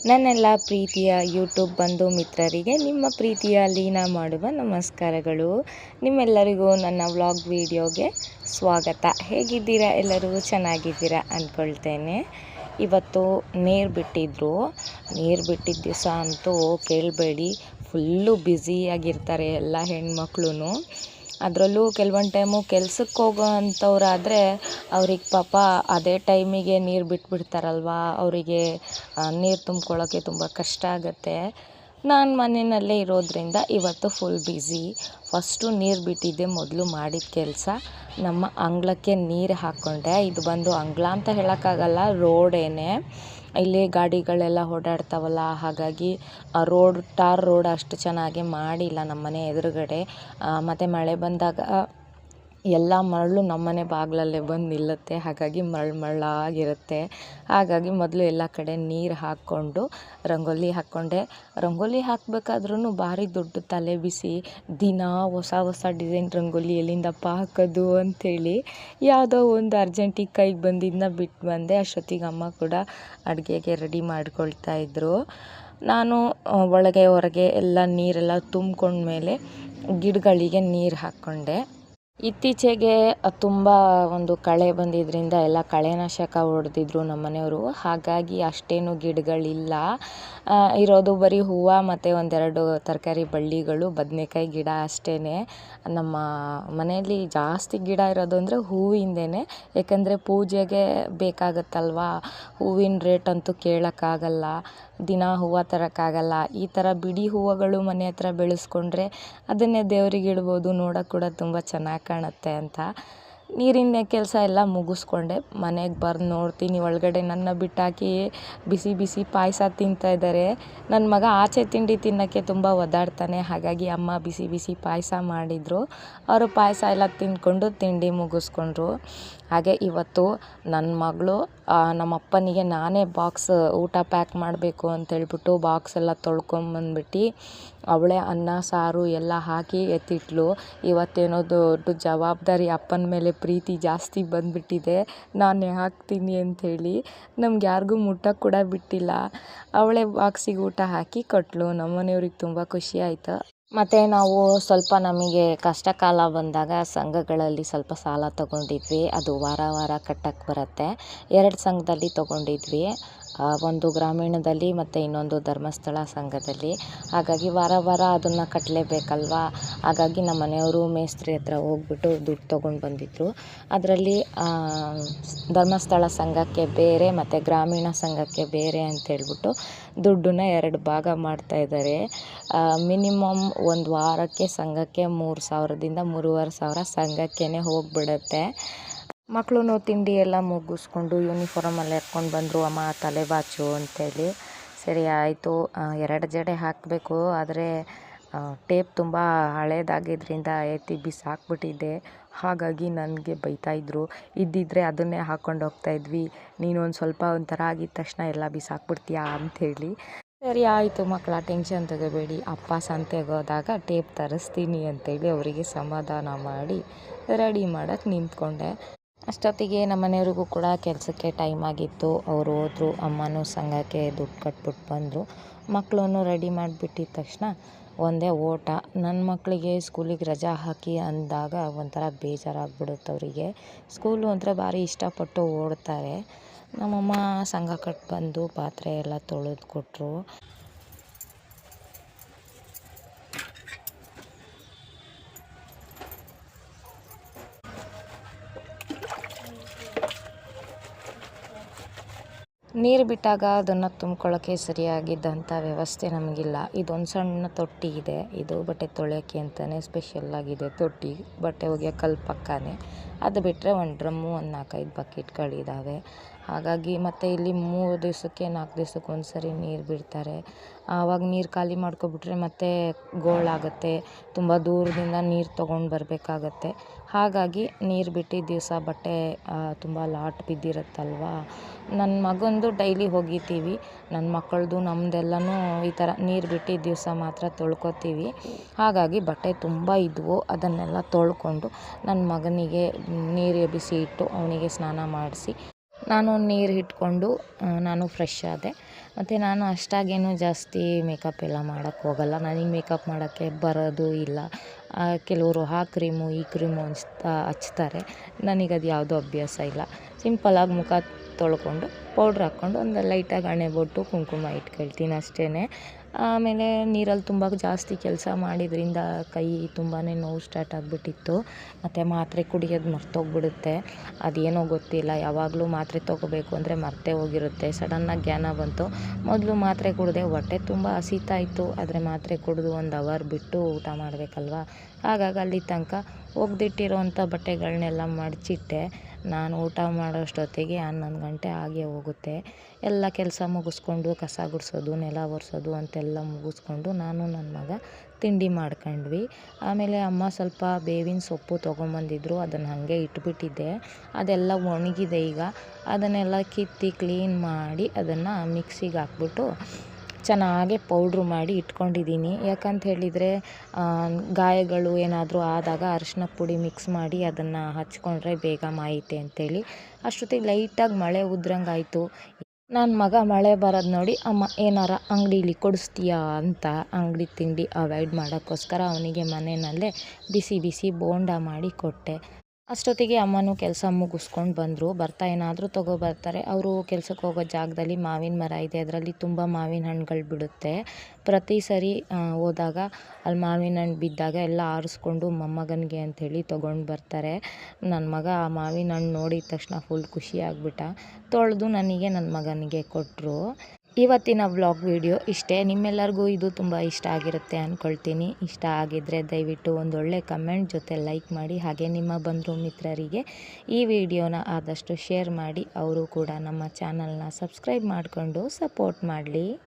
ನನ್ನೆಲ್ಲ ಪ್ರೀತಿಯ ಯೂಟ್ಯೂಬ್ ಬಂಧು ಮಿತ್ರರಿಗೆ ನಿಮ್ಮ ಪ್ರೀತಿಯ ಲೀನಾ ಮಾಡುವ ನಮಸ್ಕಾರಗಳು. ನಿಮ್ಮೆಲ್ಲರಿಗೂ ನನ್ನ ವ್ಲಾಗ್ ವಿಡಿಯೋಗೆ ಸ್ವಾಗತ. ಹೇಗಿದ್ದೀರಾ? ಎಲ್ಲರೂ ಚೆನ್ನಾಗಿದ್ದೀರಾ ಅಂದ್ಕೊಳ್ತೇನೆ. ಇವತ್ತು ನೀರು ಬಿಟ್ಟಿದ್ರು. ನೀರು ಬಿಟ್ಟಿದ್ದ ದಿವಸ ಅಂತೂ ಕೇಳಬೇಡಿ, ಫುಲ್ಲು ಬ್ಯುಸಿಯಾಗಿರ್ತಾರೆ ಎಲ್ಲ ಹೆಣ್ಮಕ್ಳು. ಅದರಲ್ಲೂ ಕೆಲವೊಂದು ಟೈಮು ಕೆಲ್ಸಕ್ಕೆ ಹೋಗೋ ಅಂಥವ್ರಾದರೆ ಅವ್ರಿಗೆ ಪಾಪ ಅದೇ ಟೈಮಿಗೆ ನೀರು ಬಿಟ್ಬಿಡ್ತಾರಲ್ವ, ಅವರಿಗೆ ನೀರು ತುಂಬ್ಕೊಳ್ಳೋಕ್ಕೆ ತುಂಬ ಕಷ್ಟ ಆಗುತ್ತೆ. ನಾನು ಮನೆಯಲ್ಲೇ ಇರೋದ್ರಿಂದ ಇವತ್ತು ಫುಲ್ ಬ್ಯುಸಿ. ಫಸ್ಟು ನೀರು ಬಿಟ್ಟಿದ್ದೆ ಮೊದಲು ಮಾಡಿದ ಕೆಲಸ, ನಮ್ಮ ಅಂಗಳಕ್ಕೆ ನೀರು ಹಾಕ್ಕೊಂಡೆ. ಇದು ಬಂದು ಅಂಗಳ ಅಂತ ಹೇಳೋಕ್ಕಾಗಲ್ಲ, ರೋಡೇನೆ. ಇಲ್ಲಿ ಗಾಡಿಗಳೆಲ್ಲ ಓಡಾಡ್ತಾವಲ್ಲ, ಹಾಗಾಗಿ ಟಾರ್ ರೋಡ್ ಅಷ್ಟು ಚೆನ್ನಾಗಿ ಮಾಡಿಲ್ಲ ನಮ್ಮನೆ ಎದುರುಗಡೆ. ಮತ್ತು ಮಳೆ ಬಂದಾಗ ಎಲ್ಲ ಮರಳು ನಮ್ಮನೆ ಬಾಗಿಲಲ್ಲೇ ಬಂದು ನಿಲ್ಲುತ್ತೆ, ಹಾಗಾಗಿ ಮಳ್ಳಾಗಿರುತ್ತೆ. ಹಾಗಾಗಿ ಮೊದಲು ಎಲ್ಲ ಕಡೆ ನೀರು ಹಾಕ್ಕೊಂಡು ರಂಗೋಲಿ ಹಾಕ್ಕೊಂಡೆ. ರಂಗೋಲಿ ಹಾಕಬೇಕಾದ್ರೂ ಭಾರಿ ದೊಡ್ಡ ತಲೆ ಬಿಸಿ, ದಿನ ಹೊಸ ಹೊಸ ಡಿಸೈನ್ ರಂಗೋಲಿ ಎಲ್ಲಿಂದಪ್ಪ ಹಾಕೋದು ಅಂಥೇಳಿ ಯಾವುದೋ ಒಂದು ಅರ್ಜೆಂಟಿಗೆ ಕೈಗೆ ಬಂದಿದ್ದನ್ನ ಬಿಟ್ಟು ಬಂದೆ. ಅಷ್ಟೊತ್ತಿಗೆ ಅಮ್ಮ ಕೂಡ ಅಡುಗೆಗೆ ರೆಡಿ ಮಾಡ್ಕೊಳ್ತಾಯಿದ್ರು. ನಾನು ಒಳಗೆ ಹೊರಗೆ ಎಲ್ಲ ನೀರೆಲ್ಲ ತುಂಬ್ಕೊಂಡ್ಮೇಲೆ ಗಿಡಗಳಿಗೆ ನೀರು ಹಾಕ್ಕೊಂಡೆ. ಇತ್ತೀಚೆಗೆ ತುಂಬ ಒಂದು ಕಳೆ ಬಂದಿದ್ದರಿಂದ ಎಲ್ಲ ಕಳೆನಾಶಕ ಹೊಡೆದಿದ್ರು ನಮ್ಮನೆಯವರು, ಹಾಗಾಗಿ ಅಷ್ಟೇನು ಗಿಡಗಳಿಲ್ಲ. ಇರೋದು ಬರೀ ಹೂವು ಮತ್ತು ಒಂದೆರಡು ತರಕಾರಿ ಬಳ್ಳಿಗಳು, ಬದನೆಕಾಯಿ ಗಿಡ ಅಷ್ಟೇ. ನಮ್ಮ ಮನೆಯಲ್ಲಿ ಜಾಸ್ತಿ ಗಿಡ ಇರೋದು ಅಂದರೆ ಹೂವಿಂದೇ, ಯಾಕಂದರೆ ಪೂಜೆಗೆ ಬೇಕಾಗತ್ತಲ್ವ. ಹೂವಿನ ರೇಟ್ ಅಂತೂ ಕೇಳೋಕ್ಕಾಗಲ್ಲ, ದಿನ ಹೂವು ತರೋಕ್ಕಾಗಲ್ಲ. ಈ ಥರ ಬಿಡಿ ಹೂವುಗಳು ಮನೆ ಹತ್ರ ಬೆಳೆಸ್ಕೊಂಡ್ರೆ ಅದನ್ನೇ ದೇವ್ರಿಗೆ ಇಡ್ಬೋದು, ನೋಡೋಕೆ ಕೂಡ ತುಂಬ ಚೆನ್ನಾಗಿ ಕಾಣುತ್ತೆ ಅಂತ. ನೀರಿನ ಕೆಲಸ ಎಲ್ಲ ಮುಗಿಸ್ಕೊಂಡೆ. ಮನೆಗೆ ಬಂದು ನೋಡ್ತೀನಿ, ಒಳಗಡೆ ನನ್ನ ಬಿಟ್ಟಾಕಿ ಬಿಸಿ ಬಿಸಿ ಪಾಯಸ ತಿಂತಾಯಿದ್ದಾರೆ. ನನ್ನ ಮಗ ಆಚೆ ತಿಂಡಿ ತಿನ್ನೋಕ್ಕೆ ತುಂಬ ಒದ್ದಾಡ್ತಾನೆ, ಹಾಗಾಗಿ ಅಮ್ಮ ಬಿಸಿ ಬಿಸಿ ಪಾಯಸ ಮಾಡಿದರು. ಅವರು ಪಾಯಸ ಎಲ್ಲ ತಿಂದ್ಕೊಂಡು ತಿಂಡಿ ಮುಗಿಸ್ಕೊಂಡ್ರು. ಹಾಗೆ ಇವತ್ತು ನನ್ನ ಮಗಳು ನಮ್ಮ ಅಪ್ಪನಿಗೆ ನಾನೇ ಊಟ ಪ್ಯಾಕ್ ಮಾಡಬೇಕು ಅಂತೇಳ್ಬಿಟ್ಟು ಬಾಕ್ಸ್ ಎಲ್ಲ ತೊಳ್ಕೊಂಬಂದ್ಬಿಟ್ಟು ಅವಳೇ ಅನ್ನ ಸಾರು ಎಲ್ಲ ಹಾಕಿ ಎತ್ತಿಟ್ಲು. ಇವತ್ತೇನೋ ದೊಡ್ಡ ಜವಾಬ್ದಾರಿ, ಅಪ್ಪನ ಮೇಲೆ ಪ್ರೀತಿ ಜಾಸ್ತಿ ಬಂದುಬಿಟ್ಟಿದೆ, ನಾನೇ ಹಾಕ್ತೀನಿ ಅಂಥೇಳಿ. ನಮ್ಗೆ ಯಾರಿಗೂ ಮುಟ್ಟಕ್ಕೆ ಕೂಡ ಬಿಟ್ಟಿಲ್ಲ. ಅವಳೇ ಬಾಕ್ಸಿಗೆ ಊಟ ಹಾಕಿ ಕೊಟ್ಟಳು. ನಮ್ಮನೆಯವ್ರಿಗೆ ತುಂಬ ಖುಷಿ ಆಯಿತು. ಮತ್ತು ನಾವು ಸ್ವಲ್ಪ ನಮಗೆ ಕಷ್ಟ ಕಾಲ ಬಂದಾಗ ಸಂಘಗಳಲ್ಲಿ ಸ್ವಲ್ಪ ಸಾಲ ತೊಗೊಂಡಿದ್ವಿ. ಅದು ವಾರ ವಾರ ಕಟ್ಟಕ್ಕೆ ಬರುತ್ತೆ. 2 ಸಂಘದಲ್ಲಿ ತೊಗೊಂಡಿದ್ವಿ, ಒಂದು ಗ್ರಾಮೀಣದಲ್ಲಿ ಮತ್ತು ಇನ್ನೊಂದು ಧರ್ಮಸ್ಥಳ ಸಂಘದಲ್ಲಿ. ಹಾಗಾಗಿ ವಾರ ವಾರ ಅದನ್ನು ಕಟ್ಟಲೇಬೇಕಲ್ವ. ಹಾಗಾಗಿ ನಮ್ಮ ಮನೆಯವರು ಮೇಸ್ತ್ರಿ ಹತ್ರ ಹೋಗ್ಬಿಟ್ಟು ದುಡ್ಡು ತೊಗೊಂಡು ಬಂದಿದ್ದರು. ಅದರಲ್ಲಿ ಧರ್ಮಸ್ಥಳ ಸಂಘಕ್ಕೆ ಬೇರೆ ಮತ್ತು ಗ್ರಾಮೀಣ ಸಂಘಕ್ಕೆ ಬೇರೆ ಅಂತೇಳ್ಬಿಟ್ಟು ದುಡ್ಡನ್ನ 2 ಭಾಗ ಮಾಡ್ತಾಯಿದ್ದಾರೆ. ಮಿನಿಮಮ್ ಒಂದು ವಾರಕ್ಕೆ ಸಂಘಕ್ಕೆ 3,000ದಿಂದ 3,500 ಸಂಘಕ್ಕೇ ಹೋಗಿಬಿಡುತ್ತೆ. ಮಕ್ಕಳು ತಿಂಡಿ ಎಲ್ಲ ಮುಗಿಸ್ಕೊಂಡು ಯೂನಿಫಾರ್ಮಲ್ಲಿ ಎತ್ಕೊಂಡು ಬಂದರು. ಅಮ್ಮ ತಲೆ ಬಾಚು ಅಂತೇಳಿ. ಸರಿ ಆಯಿತು. 2 ಜಡೆ ಹಾಕಬೇಕು, ಆದರೆ ಟೇಪ್ ತುಂಬ ಹಳೇದಾಗಿದ್ದರಿಂದ ಎತ್ತಿ ಬಿಸಾಕ್ಬಿಟ್ಟಿದ್ದೆ. ಹಾಗಾಗಿ ನನಗೆ ಬೈತಾಯಿದ್ರು. ಇದ್ದಿದ್ದರೆ ಅದನ್ನೇ ಹಾಕ್ಕೊಂಡು ಹೋಗ್ತಾಯಿದ್ವಿ, ನೀನು ಒಂದು ಸ್ವಲ್ಪ ಒಂಥರ ಆಗಿದ ತಕ್ಷಣ ಎಲ್ಲ ಬಿಸಾಕ್ಬಿಡ್ತೀಯಾ ಅಂಥೇಳಿ. ಸರಿ ಆಯಿತು ಮಕ್ಕಳ, ಟೆನ್ಷನ್ ತಗೋಬೇಡಿ, ಅಪ್ಪ ಸಂತೆಗೆ ಹೋದಾಗ ಟೇಪ್ ತರಿಸ್ತೀನಿ ಅಂತೇಳಿ ಅವರಿಗೆ ಸಮಾಧಾನ ಮಾಡಿ ರೆಡಿ ಮಾಡೋಕ್ಕೆ ನಿಂತ್ಕೊಂಡೆ. ಅಷ್ಟೊತ್ತಿಗೆ ನಮ್ಮ ಮನೆಯವ್ರಿಗೂ ಕೂಡ ಕೆಲಸಕ್ಕೆ ಟೈಮ್ ಆಗಿತ್ತು. ಅವರು ಹೋದರು. ಅಮ್ಮನೂ ಸಂಘಕ್ಕೆ ದುಡ್ಡು ಕಟ್ಬಿಟ್ಟು ಬಂದರು. ಮಕ್ಕಳನ್ನು ರೆಡಿ ಮಾಡಿಬಿಟ್ಟಿದ ತಕ್ಷಣ ಒಂದೇ ಓಟ. ನನ್ನ ಮಕ್ಕಳಿಗೆ ಸ್ಕೂಲಿಗೆ ರಜಾ ಹಾಕಿ ಅಂದಾಗ ಒಂಥರ ಬೇಜಾರಾಗ್ಬಿಡುತ್ತೆ ಅವರಿಗೆ. ಸ್ಕೂಲು ಅಂದರೆ ಭಾರಿ ಇಷ್ಟಪಟ್ಟು ಓಡ್ತಾರೆ. ನಮ್ಮಮ್ಮ ಸಂಘ ಕಟ್ಟಿ ಬಂದು ಪಾತ್ರೆ ಎಲ್ಲ ತೊಳೆದು ಕೊಟ್ಟರು. ನೀರು ಬಿಟ್ಟಾಗ ಅದನ್ನು ತುಂಬ್ಕೊಳ್ಳೋಕ್ಕೆ ಸರಿಯಾಗಿದ್ದಂಥ ವ್ಯವಸ್ಥೆ ನಮಗಿಲ್ಲ. ಇದೊಂದು ಸಣ್ಣ ತೊಟ್ಟಿ ಇದೆ, ಇದು ಬಟ್ಟೆ ತೊಳೆಯೋಕ್ಕೆ ಅಂತಲೇ ಸ್ಪೆಷಲ್ಲಾಗಿದೆ ತೊಟ್ಟಿ, ಬಟ್ಟೆ ಒಗೆಯೋ ಕಲ್ಲು ಪಕ್ಕನೇ. ಅದು ಬಿಟ್ಟರೆ ಒಂದು ಡ್ರಮ್ಮು, ಒಂದು 4-5 ಬಕೆಟ್ಗಳಿದ್ದಾವೆ. ಹಾಗಾಗಿ ಮತ್ತು ಇಲ್ಲಿ 3 ದಿವಸಕ್ಕೆ 4 ದಿವಸಕ್ಕೆ ಒಂದು ಸರಿ ನೀರು ಬಿಡ್ತಾರೆ. ಆವಾಗ ನೀರು ಖಾಲಿ ಮಾಡ್ಕೊಬಿಟ್ರೆ ಮತ್ತೆ ಗೋಳಾಗುತ್ತೆ, ತುಂಬ ದೂರದಿಂದ ನೀರು ತೊಗೊಂಡು ಬರಬೇಕಾಗತ್ತೆ. ಹಾಗಾಗಿ ನೀರು ಬಿಟ್ಟಿದ್ದ ದಿವಸ ಬಟ್ಟೆ ತುಂಬ ಲಾಟ್ ಬಿದ್ದಿರುತ್ತಲ್ವ. ನನ್ನ ಮಗಂದು ಡೈಲಿ ಒಗಿತೀವಿ, ನನ್ನ ಮಕ್ಕಳದು ನಮ್ಮದೆಲ್ಲನೂ ಈ ಥರ ನೀರು ಬಿಟ್ಟಿದ್ದ ದಿವಸ ಮಾತ್ರ ತೊಳ್ಕೊತೀವಿ. ಹಾಗಾಗಿ ಬಟ್ಟೆ ತುಂಬ ಇದ್ವು, ಅದನ್ನೆಲ್ಲ ತೊಳ್ಕೊಂಡು ನನ್ನ ಮಗನಿಗೆ ನೀರು ಎಬ್ಬಿಸಿ ಇಟ್ಟು ಅವನಿಗೆ ಸ್ನಾನ ಮಾಡಿಸಿ ನಾನು ನೀರು ಇಟ್ಕೊಂಡು ನಾನು ಫ್ರೆಶ್ ಆದೆ. ಮತ್ತು ನಾನು ಅಷ್ಟಾಗೇನು ಜಾಸ್ತಿ ಮೇಕಪ್ ಎಲ್ಲ ಮಾಡೋಕ್ಕೆ ಹೋಗಲ್ಲ. ನನಗೆ ಮೇಕಪ್ ಮಾಡೋಕ್ಕೆ ಬರೋದು ಇಲ್ಲ. ಕೆಲವರು ಆ ಕ್ರೀಮು ಈ ಕ್ರೀಮು ಹಚ್ತಾರೆ. ನನಗದು ಯಾವುದೂ ಅಭ್ಯಾಸ ಇಲ್ಲ. ಸಿಂಪಲಾಗಿ ಮುಖ ತೊಳ್ಕೊಂಡು ಪೌಡ್ರ್ ಹಾಕ್ಕೊಂಡು ಒಂದು ಲೈಟಾಗಿ ಹಣೆ ಬೊಟ್ಟು ಕುಂಕುಮ ಇಟ್ಕೊಳ್ತೀನಿ ಅಷ್ಟೇ. ಆಮೇಲೆ ನೀರಲ್ಲಿ ತುಂಬ ಜಾಸ್ತಿ ಕೆಲಸ ಮಾಡಿದ್ರಿಂದ ಕೈ ತುಂಬಾ ನೋವು ಸ್ಟಾರ್ಟ್ ಆಗಿಬಿಟ್ಟಿತ್ತು. ಮತ್ತು ಮಾತ್ರೆ ಕುಡಿಯೋದು ಮರ್ತೋಗ್ಬಿಡುತ್ತೆ. ಅದೇನೋ ಗೊತ್ತಿಲ್ಲ, ಯಾವಾಗಲೂ ಮಾತ್ರೆ ತೊಗೋಬೇಕು ಅಂದರೆ ಮರ್ತೇ ಹೋಗಿರುತ್ತೆ. ಸಡನ್ನಾಗಿ ಜ್ಞಾನ ಬಂತು. ಮೊದಲು ಮಾತ್ರೆ ಕುಡಿದೆ, ಹೊಟ್ಟೆ ತುಂಬ ಹಸಿತಾ ಇತ್ತು. ಆದರೆ ಮಾತ್ರೆ ಕುಡಿದು 1 ಅವರ್ ಬಿಟ್ಟು ಊಟ ಮಾಡಬೇಕಲ್ವ. ಹಾಗಾಗಿ ಅಲ್ಲಿ ತನಕ ಒಗೆದಿಟ್ಟಿರೋವಂಥ ಬಟ್ಟೆಗಳನ್ನೆಲ್ಲ ಮಡಚಿಟ್ಟೆ. ನಾನು ಊಟ ಮಾಡೋಷ್ಟೊತ್ತಿಗೆ 11 ಗಂಟೆ ಆಗೇ ಹೋಗುತ್ತೆ. ಎಲ್ಲ ಕೆಲಸ ಮುಗಿಸ್ಕೊಂಡು ಕಸ ಗುಡಿಸೋದು, ನೆಲ ಒರೆಸೋದು ಅಂತೆಲ್ಲ ಮುಗಿಸ್ಕೊಂಡು ನಾನು ನನ್ನ ಮಗ ತಿಂಡಿ ಮಾಡ್ಕೊಂಡ್ವಿ. ಆಮೇಲೆ ಅಮ್ಮ ಸ್ವಲ್ಪ ಬೇವಿನ ಸೊಪ್ಪು ತೊಗೊಂಬಂದಿದ್ರು. ಅದನ್ನು ಹಾಗೆ ಇಟ್ಬಿಟ್ಟಿದ್ದೆ. ಅದೆಲ್ಲ ಒಣಗಿದೆ ಈಗ. ಅದನ್ನೆಲ್ಲ ಕಿತ್ತು ಕ್ಲೀನ್ ಮಾಡಿ ಅದನ್ನು ಮಿಕ್ಸಿಗೆ ಹಾಕ್ಬಿಟ್ಟು ಚೆನ್ನಾಗಿ ಪೌಡ್ರು ಮಾಡಿ ಇಟ್ಕೊಂಡಿದ್ದೀನಿ. ಯಾಕಂತ ಹೇಳಿದರೆ ಗಾಯಗಳು ಏನಾದರೂ ಆದಾಗ ಅರಿಶಿನ ಪುಡಿ ಮಿಕ್ಸ್ ಮಾಡಿ ಅದನ್ನು ಹಚ್ಕೊಂಡ್ರೆ ಬೇಗ ಮಾಯುತ್ತೆ ಅಂಥೇಳಿ. ಅಷ್ಟೊತ್ತಿಗೆ ಲೈಟಾಗಿ ಮಳೆ ಉದ್ರಂಗಾಯಿತು. ನನ್ನ ಮಗ ಮಳೆ ಬರೋದು ನೋಡಿ, ಅಮ್ಮ ಏನಾರ ಅಂಗಡೀಲಿ ಕೊಡಿಸ್ತೀಯಾ ಅಂತ ಅಂಗಡಿ ತಿಂಡಿ ಅವಾಯ್ಡ್ ಮಾಡೋಕ್ಕೋಸ್ಕರ ಅವನಿಗೆ ಮನೆಯಲ್ಲೇ ಬಿಸಿ ಬಿಸಿ ಬೋಂಡ ಮಾಡಿ ಕೊಟ್ಟೆ. ಅಷ್ಟೊತ್ತಿಗೆ ಅಮ್ಮನೂ ಕೆಲಸ ಮುಗಿಸ್ಕೊಂಡು ಬಂದರು. ಏನಾದರೂ ತೊಗೊಬರ್ತಾರೆ. ಅವರು ಕೆಲ್ಸಕ್ಕೆ ಹೋಗೋ ಜಾಗದಲ್ಲಿ ಮಾವಿನ ಮರ ಇದೆ. ಅದರಲ್ಲಿ ತುಂಬ ಮಾವಿನ ಹಣ್ಣುಗಳು ಬಿಡುತ್ತೆ. ಪ್ರತಿ ಸರಿ ಹೋದಾಗ ಅಲ್ಲಿ ಮಾವಿನ ಹಣ್ಣು ಬಿದ್ದಾಗ ಎಲ್ಲ ಆರಿಸ್ಕೊಂಡು ಮೊಮ್ಮಗನಿಗೆ ಅಂಥೇಳಿ ತೊಗೊಂಡು ಬರ್ತಾರೆ. ನನ್ನ ಮಗ ಆ ಮಾವಿನ ಹಣ್ಣು ನೋಡಿದ ತಕ್ಷಣ ಫುಲ್ ಖುಷಿ ಆಗಿಬಿಟ್ಟ. ತೊಳೆದು ನನಗೆ ನನ್ನ ಮಗನಿಗೆ ಕೊಟ್ಟರು. ಇವತ್ತಿನ ವ್ಲಾಗ್ ವಿಡಿಯೋ ಇಷ್ಟೇ. ನಿಮ್ಮೆಲ್ಲರಿಗೂ ಇದು ತುಂಬ ಇಷ್ಟ ಆಗಿರುತ್ತೆ ಅಂದ್ಕೊಳ್ತೀನಿ. ಇಷ್ಟ ಆಗಿದ್ದರೆ ದಯವಿಟ್ಟು ಒಂದೊಳ್ಳೆ ಕಮೆಂಟ್ ಜೊತೆ ಲೈಕ್ ಮಾಡಿ. ಹಾಗೆ ನಿಮ್ಮ ಬಂಧು ಮಿತ್ರರಿಗೆ ಈ ವಿಡಿಯೋನ ಆದಷ್ಟು ಶೇರ್ ಮಾಡಿ. ಅವರು ಕೂಡ ನಮ್ಮ ಚಾನಲ್ನ ಸಬ್ಸ್ಕ್ರೈಬ್ ಮಾಡಿಕೊಂಡು ಸಪೋರ್ಟ್ ಮಾಡಲಿ.